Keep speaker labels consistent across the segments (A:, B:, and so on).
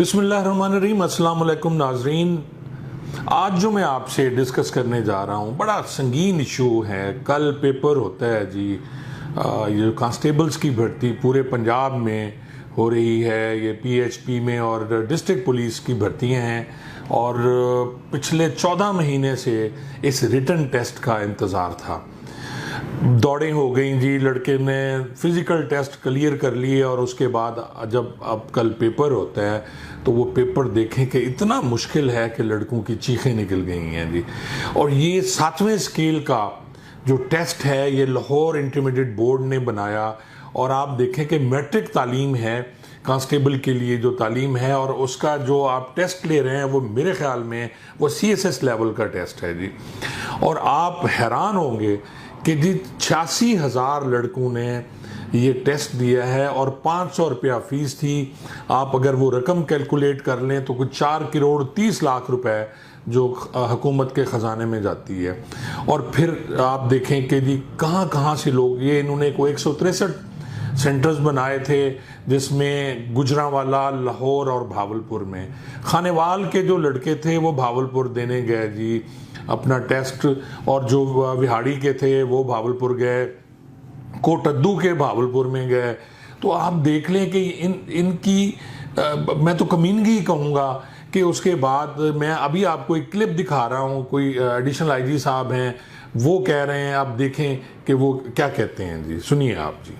A: बिस्मिल्लाहिर्रहमानिर्रहीम। अस्सलाम वालेकुम नाजरीन। आज जो मैं आपसे डिस्कस करने जा रहा हूँ बड़ा संगीन इशू है। कल पेपर होता है जी, ये कांस्टेबल्स की भर्ती पूरे पंजाब में हो रही है। ये पीएचपी में और डिस्ट्रिक्ट पुलिस की भर्तियाँ हैं और पिछले 14 महीने से इस रिटन टेस्ट का इंतज़ार था। दौड़ें हो गई जी, लड़के ने फिज़िकल टेस्ट क्लियर कर लिए और उसके बाद जब अब कल पेपर होता है तो वो पेपर देखें कि इतना मुश्किल है कि लड़कों की चीखें निकल गई हैं जी। और ये 7वें स्केल का जो टेस्ट है ये लाहौर इंटरमीडिएट बोर्ड ने बनाया और आप देखें कि मैट्रिक तालीम है कांस्टेबल के लिए जो तालीम है, और उसका जो आप टेस्ट ले रहे हैं वो मेरे ख्याल में वो CSS लेवल का टेस्ट है जी। और आप हैरान होंगे कि जी 86,000 लड़कों ने ये टेस्ट दिया है और 500 रुपया फ़ीस थी। आप अगर वो रकम कैलकुलेट कर लें तो कुछ 4 करोड़ 30 लाख रुपए जो हुकूमत के ख़जाने में जाती है। और फिर आप देखें कि जी कहाँ कहाँ से लोग, ये इन्होंने कोई 163 सेंटर्स बनाए थे जिसमें गुजरांवाला, लाहौर और भावलपुर में। खानेवाल के जो लड़के थे वो भावलपुर देने गए जी अपना टेस्ट, और जो विहाड़ी के थे वो भावलपुर गए, कोटद्दू के भावलपुर में गए। तो आप देख लें कि इनकी मैं तो कमीनगी कहूँगा कि उसके बाद मैं अभी आपको एक क्लिप दिखा रहा हूँ, कोई एडिशनल आईजी साहब हैं वो कह रहे हैं, आप देखें कि वो क्या कहते हैं जी। सुनिए आप जी।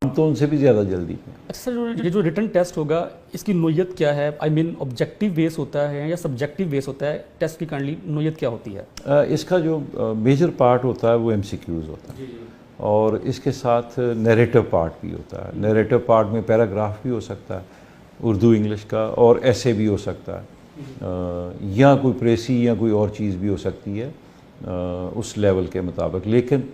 B: तो उनसे भी ज़्यादा जल्दी।
C: अच्छा सर, ये जो रिटन टेस्ट होगा इसकी नोयत क्या है? आई मीन ऑब्जेक्टिव बेस होता है या सब्जेक्टिव बेस होता है? टेस्ट की काइंडली नोयत क्या होती है?
B: इसका जो मेजर पार्ट होता है वो MCQs होता है और इसके साथ नैरेटिव पार्ट भी होता है। नैरेटिव पार्ट में पैराग्राफ भी हो सकता है उर्दू इंग्लिश का, और ऐसे भी हो सकता है, या कोई प्रेसी या कोई और चीज़ भी हो सकती है उस लेवल के मुताबिक। लेकिन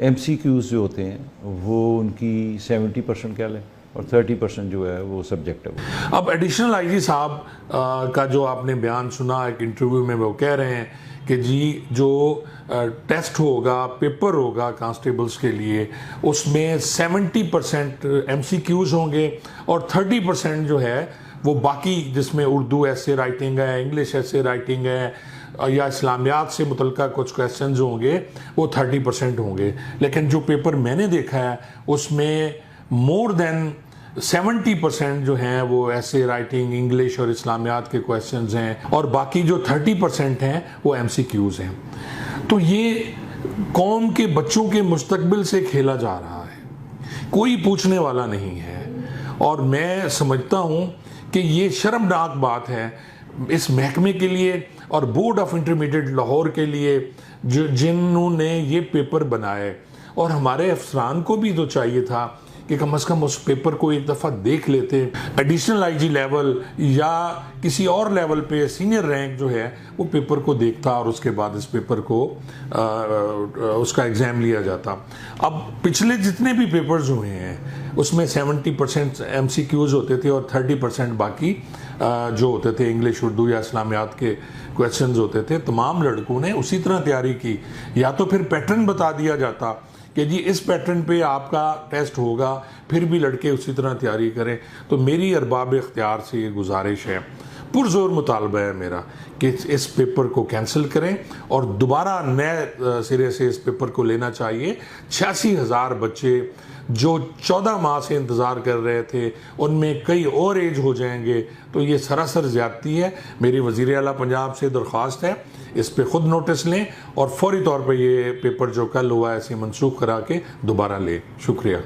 B: MCQs जो होते हैं वो उनकी 70% कह लें और 30% जो है वो सब्जेक्टिव है।
A: अब एडिशनल आईजी साहब का जो आपने बयान सुना एक इंटरव्यू में, वो कह रहे हैं कि जी जो टेस्ट होगा, पेपर होगा कांस्टेबल्स के लिए, उसमें 70% MCQs होंगे और 30% जो है वो बाकी, जिसमें उर्दू ऐसे राइटिंग है, इंग्लिश ऐसे राइटिंग है या इस्लामियात से मुतल्लिक़ कुछ क्वेश्चंस होंगे, वो 30% होंगे। लेकिन जो पेपर मैंने देखा है उसमें मोर देन 70% जो हैं वो ऐसे राइटिंग, इंग्लिश और इस्लामियात के क्वेश्चंस हैं, और बाकी जो 30% हैं वो MCQs हैं। तो ये कौम के बच्चों के मुस्तकबिल से खेला जा रहा है, कोई पूछने वाला नहीं है। और मैं समझता हूँ कि ये शर्मनाक बात है इस महकमे के लिए और बोर्ड ऑफ इंटरमीडिएट लाहौर के लिए जो जिन्होंने ये पेपर बनाए। और हमारे अफसरान को भी तो चाहिए था कि कम से कम उस पेपर को एक दफ़ा देख लेते। एडिशनल आईजी लेवल या किसी और लेवल पे सीनियर रैंक जो है वो पेपर को देखता और उसके बाद इस पेपर को उसका एग्ज़ाम लिया जाता। अब पिछले जितने भी पेपर्स हुए हैं उसमें 70% MCQs होते थे और 30% बाकी जो होते थे इंग्लिश, उर्दू या इस्लामियात के क्वेश्चंस होते थे। तमाम लड़कों ने उसी तरह तैयारी की, या तो फिर पैटर्न बता दिया जाता कि जी इस पैटर्न पे आपका टेस्ट होगा, फिर भी लड़के उसी तरह तैयारी करें। तो मेरी अरबाब इख्तियार से ये गुजारिश है, पुरजोर मुतालबा है मेरा कि इस पेपर को कैंसिल करें और दोबारा नए सिरे से इस पेपर को लेना चाहिए। 86,000 बच्चे जो 14 माह से इंतज़ार कर रहे थे, उनमें कई और एज हो जाएंगे, तो ये सरासर ज़्यादती है। मेरी वज़ीर आला पंजाब से दरख्वास्त है इस पे ख़ुद नोटिस लें और फौरी तौर पे ये पेपर जो कल हुआ है इसे मनसूख करा के दोबारा लें। शुक्रिया।